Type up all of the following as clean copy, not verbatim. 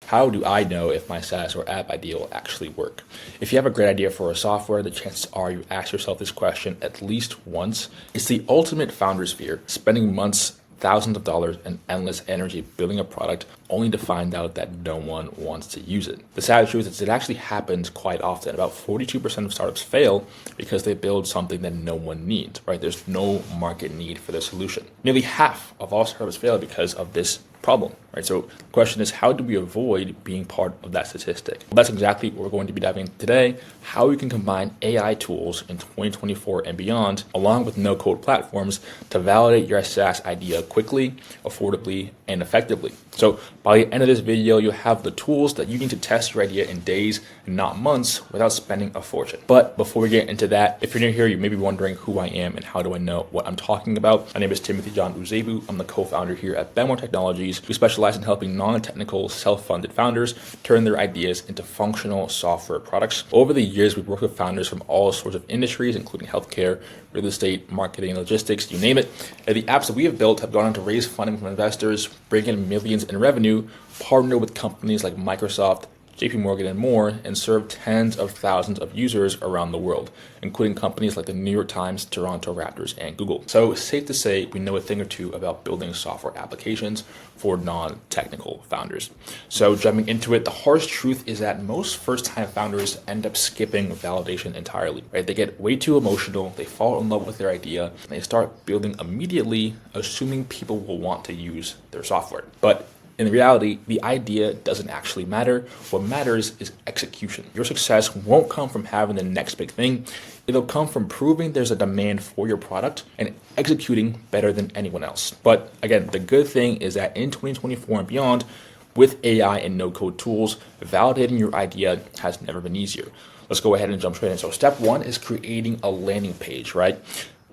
How do I know if my SaaS or app idea will actually work? If you have a great idea for a software, the chances are you ask yourself this question at least once. It's the ultimate founder's fear, spending months, thousands of dollars, and endless energy building a product only to find out that no one wants to use it. The sad truth is it actually happens quite often. About 42% of startups fail because they build something that no one needs, right? There's no market need for the solution. Nearly half of all startups fail because of this problem, right? So the question is, how do we avoid being part of that statistic? Well, that's exactly what we're going to be diving into today, how we can combine AI tools in 2024 and beyond, along with no-code platforms to validate your SaaS idea quickly, affordably, and effectively. So by the end of this video, you'll have the tools that you need to test your idea in days and not months without spending a fortune. But before we get into that, if you're new here, you may be wondering who I am and how do I know what I'm talking about. My name is Timothy John Uzebu. I'm the co-founder here at Benmore Technologies. We specialize in helping non-technical, self-funded founders turn their ideas into functional software products. Over the years, we've worked with founders from all sorts of industries, including healthcare, real estate, marketing, logistics, you name it. And the apps that we have built have gone on to raise funding from investors, bring in millions in revenue, partner with companies like Microsoft, JP Morgan, and more, and serve tens of thousands of users around the world, including companies like the New York Times, Toronto Raptors, and Google. So safe to say we know a thing or two about building software applications for non-technical founders. So jumping into it, the harsh truth is that most first-time founders end up skipping validation entirely, right? They get way too emotional, they fall in love with their idea, and they start building immediately, assuming people will want to use their software. But in reality, the idea doesn't actually matter. What matters is execution. Your success won't come from having the next big thing. It'll come from proving there's a demand for your product and executing better than anyone else. But again, the good thing is that in 2024 and beyond, with AI and no-code tools, validating your idea has never been easier. Let's go ahead and jump straight in. So step one is creating a landing page, right?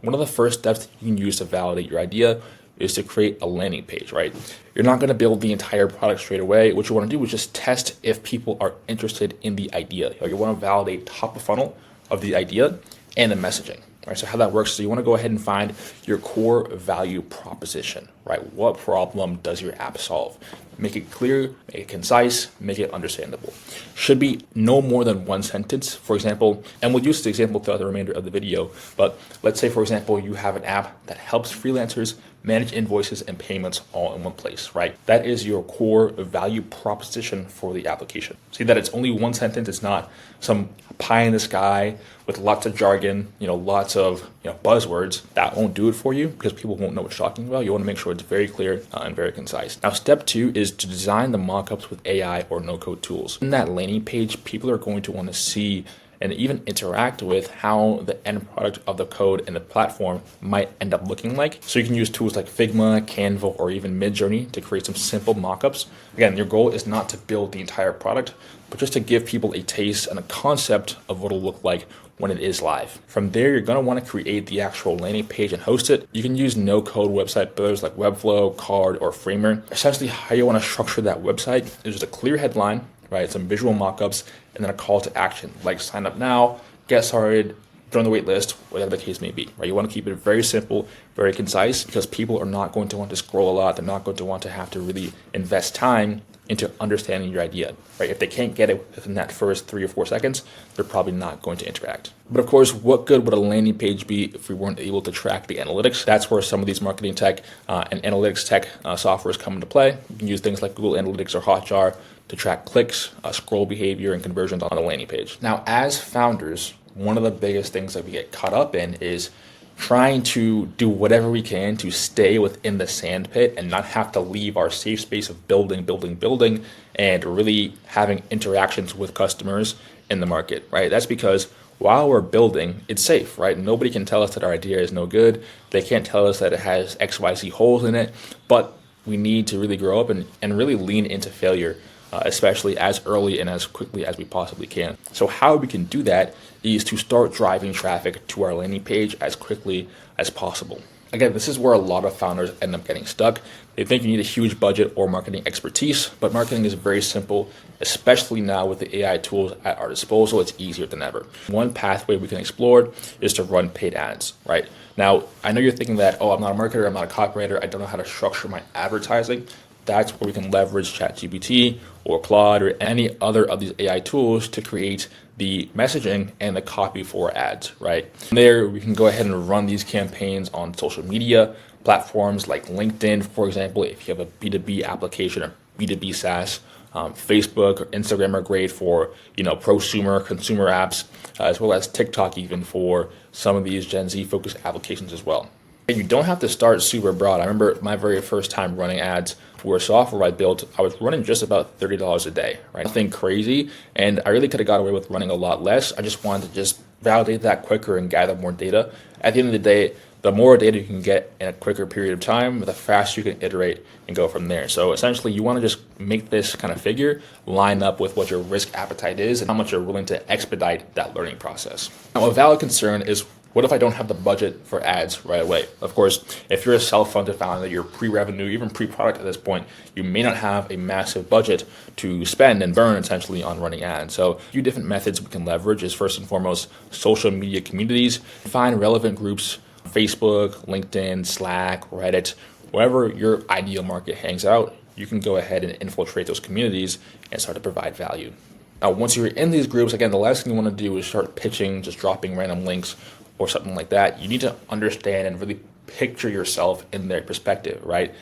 One of the first steps you can use to validate your idea is to create a landing page, right? You're not going to build the entire product straight away. What you want to do is just test if people are interested in the idea. You want to validate top of funnel of the idea and the messaging, right? So how that works is you want to go ahead and find your core value proposition, right? What problem does your app solve? Make it clear, make it concise, make it understandable. Should be no more than one sentence, for example, and we'll use this example throughout the remainder of the video, but let's say, for example, you have an app that helps freelancers manage invoices and payments all in one place, right? That is your core value proposition for the application. See that it's only one sentence, it's not some pie in the sky with lots of jargon, lots of buzzwords. That won't do it for you because people won't know what you're talking about. You want to make sure it's very clear and very concise. Now, step two is to design the mockups with AI or no-code tools. In that landing page, people are going to want to see and even interact with how the end product of the code and the platform might end up looking like. So you can use tools like Figma, Canva, or even Midjourney to create some simple mockups. Again, your goal is not to build the entire product, but just to give people a taste and a concept of what it'll look like when it is live. From there, you're going to want to create the actual landing page and host it. You can use no-code website builders like Webflow, Card, or Framer. Essentially, how you want to structure that website is just a clear headline, right? Some visual mockups, and then a call to action, like sign up now, get started, join the wait list, whatever the case may be, right? You want to keep it very simple, very concise, because people are not going to want to scroll a lot. They're not going to want to have to really invest time into understanding your idea, right? If they can't get it within that first 3 or 4 seconds, they're probably not going to interact. But of course, what good would a landing page be if we weren't able to track the analytics? That's where some of these marketing tech and analytics tech softwares come into play. You can use things like Google Analytics or Hotjar to track clicks, scroll behavior, and conversions on a landing page. Now, as founders, one of the biggest things that we get caught up in is trying to do whatever we can to stay within the sandpit and not have to leave our safe space of building, and really having interactions with customers in the market, right? That's because while we're building, it's safe, right? Nobody can tell us that our idea is no good. They can't tell us that it has XYZ holes in it, but we need to really grow up and really lean into failure, especially as early and as quickly as we possibly can. So how we can do that is to start driving traffic to our landing page as quickly as possible. Again, this is where a lot of founders end up getting stuck. They think you need a huge budget or marketing expertise, but marketing is very simple, especially now with the AI tools at our disposal. It's easier than ever. One pathway we can explore is to run paid ads, right? Now, I know you're thinking that, I'm not a marketer, I'm not a copywriter, I don't know how to structure my advertising. that's where we can leverage ChatGPT or Claude or any other of these AI tools to create the messaging and the copy for ads, right? From there, we can go ahead and run these campaigns on social media platforms like LinkedIn, for example, if you have a B2B application or B2B SaaS. Facebook or Instagram are great for, prosumer, consumer apps, as well as TikTok even for some of these Gen Z focused applications as well. And you don't have to start super broad. I remember my very first time running ads for software I built, I was running just about $30 a day, right? Nothing crazy. And I really could have got away with running a lot less. I just wanted to just validate that quicker and gather more data. At the end of the day, the more data you can get in a quicker period of time, the faster you can iterate and go from there. So essentially, you want to just make this kind of figure line up with what your risk appetite is and how much you're willing to expedite that learning process. Now, a valid concern is, what if I don't have the budget for ads right away? Of course, if you're a self-funded founder, you're pre-revenue, even pre-product at this point, you may not have a massive budget to spend and burn essentially on running ads. So a few different methods we can leverage is first and foremost, social media communities. Find relevant groups, Facebook, LinkedIn, Slack, Reddit, wherever your ideal market hangs out, you can go ahead and infiltrate those communities and start to provide value. Now, once you're in these groups, again, the last thing you want to do is start pitching, just dropping random links or something like that. You need to understand and really picture yourself in their perspective, right?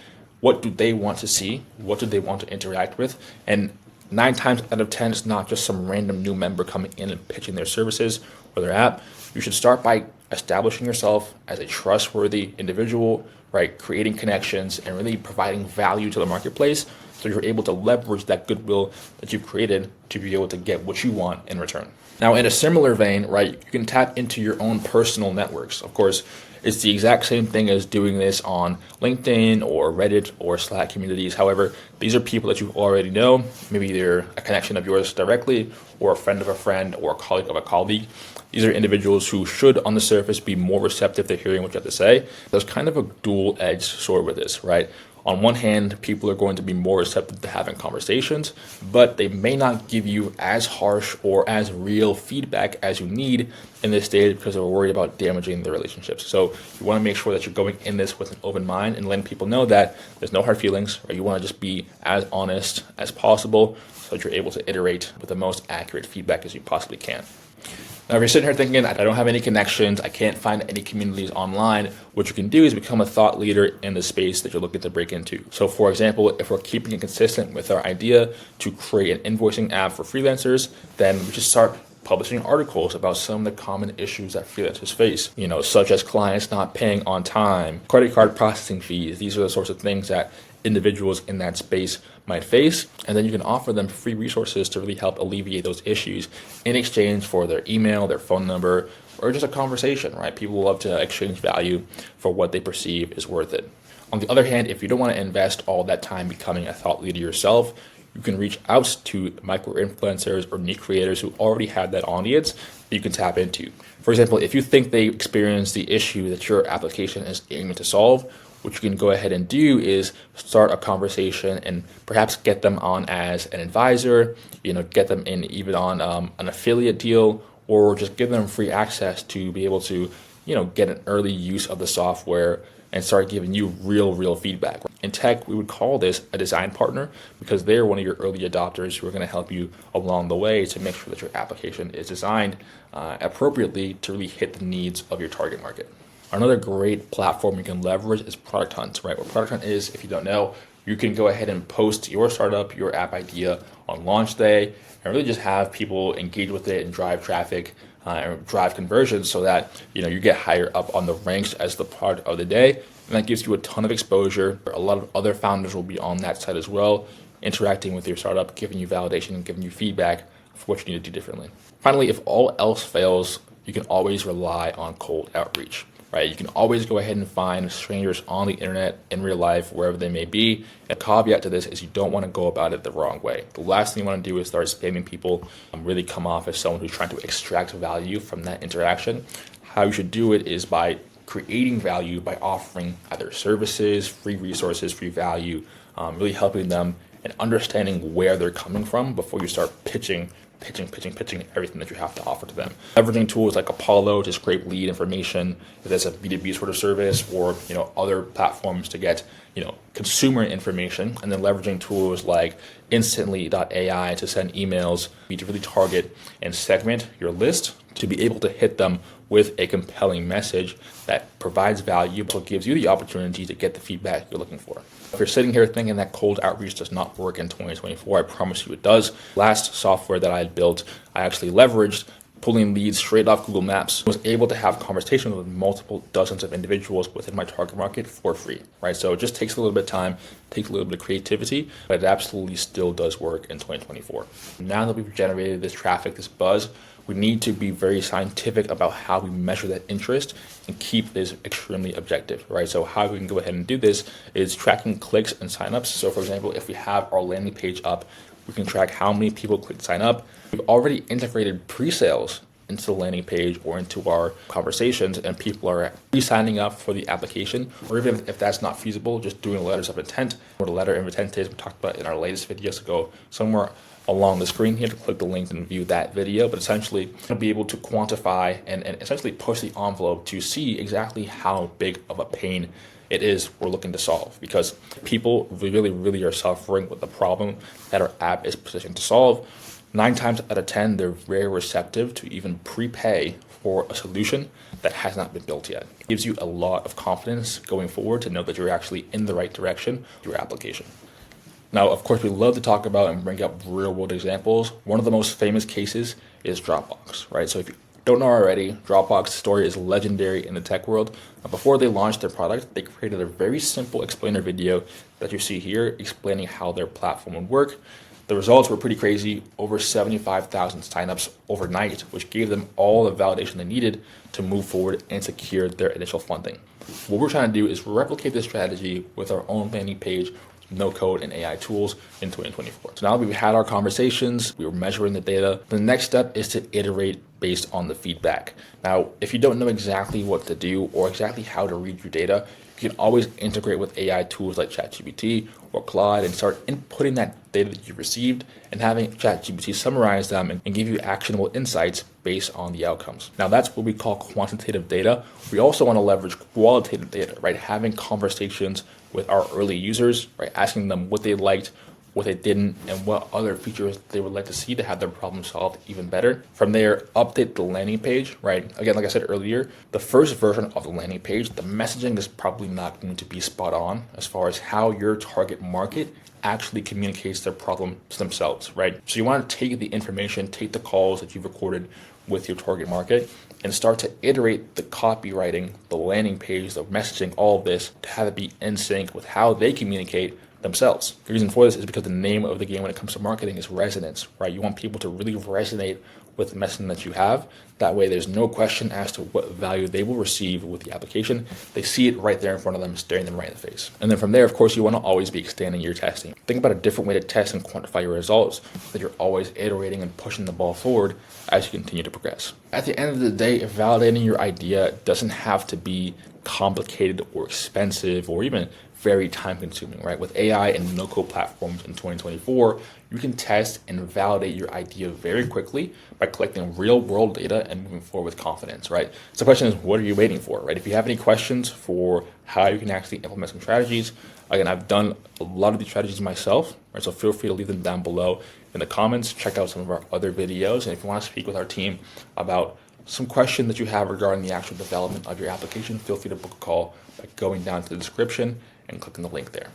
What do they want to see? What do they want to interact with? And 9 times out of 10, it's not just some random new member coming in and pitching their services or their app. You should start by establishing yourself as a trustworthy individual, right? Creating connections and really providing value to the marketplace so you're able to leverage that goodwill that you've created to be able to get what you want in return. Now, in a similar vein, right, you can tap into your own personal networks. Of course, it's the exact same thing as doing this on LinkedIn or Reddit or Slack communities. However, these are people that you already know. Maybe they're a connection of yours directly or a friend of a friend or a colleague of a colleague. These are individuals who should, on the surface, be more receptive to hearing what you have to say. There's kind of a dual-edged sword with this, right? On one hand, people are going to be more receptive to having conversations, but they may not give you as harsh or as real feedback as you need in this stage because they're worried about damaging the relationships. So you want to make sure that you're going in this with an open mind and letting people know that there's no hard feelings, or you want to just be as honest as possible so that you're able to iterate with the most accurate feedback as you possibly can. Now, if you're sitting here thinking, I don't have any connections, I can't find any communities online, what you can do is become a thought leader in the space that you're looking to break into. So, for example, if we're keeping it consistent with our idea to create an invoicing app for freelancers, then we should start publishing articles about some of the common issues that freelancers face, such as clients not paying on time, credit card processing fees. These are the sorts of things that individuals in that space might face, and then you can offer them free resources to really help alleviate those issues in exchange for their email, their phone number, or just a conversation, right? People love to exchange value for what they perceive is worth it. On the other hand, if you don't want to invest all that time becoming a thought leader yourself, you can reach out to micro-influencers or niche creators who already have that audience that you can tap into. For example, if you think they experience the issue that your application is aiming to solve, what you can go ahead and do is start a conversation and perhaps get them on as an advisor, get them in even on an affiliate deal, or just give them free access to be able to, get an early use of the software and start giving you real feedback. In tech, we would call this a design partner because they're one of your early adopters who are going to help you along the way to make sure that your application is designed appropriately to really hit the needs of your target market. Another great platform you can leverage is Product Hunt, right? What Product Hunt is, if you don't know, you can go ahead and post your startup, your app idea on launch day, and really just have people engage with it and drive traffic and drive conversions so that you get higher up on the ranks as the product of the day. And that gives you a ton of exposure. A lot of other founders will be on that side as well, interacting with your startup, giving you validation and giving you feedback for what you need to do differently. Finally, if all else fails, you can always rely on cold outreach. Right, you can always go ahead and find strangers on the internet in real life, wherever they may be. A caveat to this is you don't want to go about it the wrong way. The last thing you want to do is start spamming people, really come off as someone who's trying to extract value from that interaction. How you should do it is by creating value by offering either services, free resources, free value, really helping them and understanding where they're coming from before you start pitching pitching everything that you have to offer to them. Leveraging tools like Apollo to scrape lead information, if that's a B2B sort of service, or other platforms to get consumer information, and then leveraging tools like instantly.ai to send emails, to really target and segment your list to be able to hit them with a compelling message that provides value, but gives you the opportunity to get the feedback you're looking for. If you're sitting here thinking that cold outreach does not work in 2024, I promise you it does. Last software that I had built, I actually leveraged pulling leads straight off Google Maps, was able to have conversations with multiple dozens of individuals within my target market for free, right? So it just takes a little bit of time, takes a little bit of creativity, but it absolutely still does work in 2024. Now that we've generated this traffic, this buzz, we need to be very scientific about how we measure that interest and keep this extremely objective, right? So how we can go ahead and do this is tracking clicks and signups. So for example, if we have our landing page up, we can track how many people click sign up. We've already integrated pre-sales into the landing page or into our conversations, and people are pre-signing up for the application. Or even if that's not feasible, just doing letters of intent. What a letter of intent is, we talked about in our latest videos ago, somewhere along the screen here to click the link and view that video. But essentially, you'll be able to quantify and essentially push the envelope to see exactly how big of a pain it is we're looking to solve, because people really are suffering with the problem that our app is positioned to solve. 9 times out of 10, they're very receptive to even prepay for a solution that has not been built yet. It gives you a lot of confidence going forward to know that you're actually in the right direction with your application. Now, of course, we love to talk about and bring up real world examples. One of the most famous cases is Dropbox, right? So if you don't know already, Dropbox's story is legendary in the tech world. Before they launched their product, they created a very simple explainer video that you see here explaining how their platform would work. The results were pretty crazy, over 75,000 signups overnight, which gave them all the validation they needed to move forward and secure their initial funding. What we're trying to do is replicate this strategy with our own landing page, no code and AI tools in 2024. So now that we've had our conversations, we were measuring the data, the next step is to iterate based on the feedback. Now, if you don't know exactly what to do or exactly how to read your data, you can always integrate with AI tools like ChatGPT or Claude and start inputting that data that you've received and having ChatGPT summarize them and give you actionable insights based on the outcomes. Now, that's what we call quantitative data. We also want to leverage qualitative data, right? Having conversations with our early users, right? Asking them what they liked, what they didn't, and what other features they would like to see to have their problem solved even better. From there, update the landing page, right? Again, like I said earlier, the first version of the landing page, the messaging is probably not going to be spot on as far as how your target market actually communicates their problem to themselves, right? So you want to take the information, take the calls that you've recorded with your target market and start to iterate the copywriting, the landing page, the messaging, all of this to have it be in sync with how they communicate themselves. The reason for this is because the name of the game when it comes to marketing is resonance, right? You want people to really resonate with the messaging that you have. That way there's no question as to what value they will receive with the application. They see it right there in front of them, staring them right in the face. And then from there, of course, you want to always be extending your testing. Think about a different way to test and quantify your results, that you're always iterating and pushing the ball forward as you continue to progress. At the end of the day, validating your idea doesn't have to be complicated or expensive or even very time consuming, right? With AI and no-code platforms in 2024, you can test and validate your idea very quickly by collecting real world data and moving forward with confidence, right? So the question is, what are you waiting for, right? If you have any questions for how you can actually implement some strategies, again, I've done a lot of these strategies myself, right? So feel free to leave them down below in the comments. Check out some of our other videos. And if you want to speak with our team about some question that you have regarding the actual development of your application, feel free to book a call by going down to the description and clicking the link there.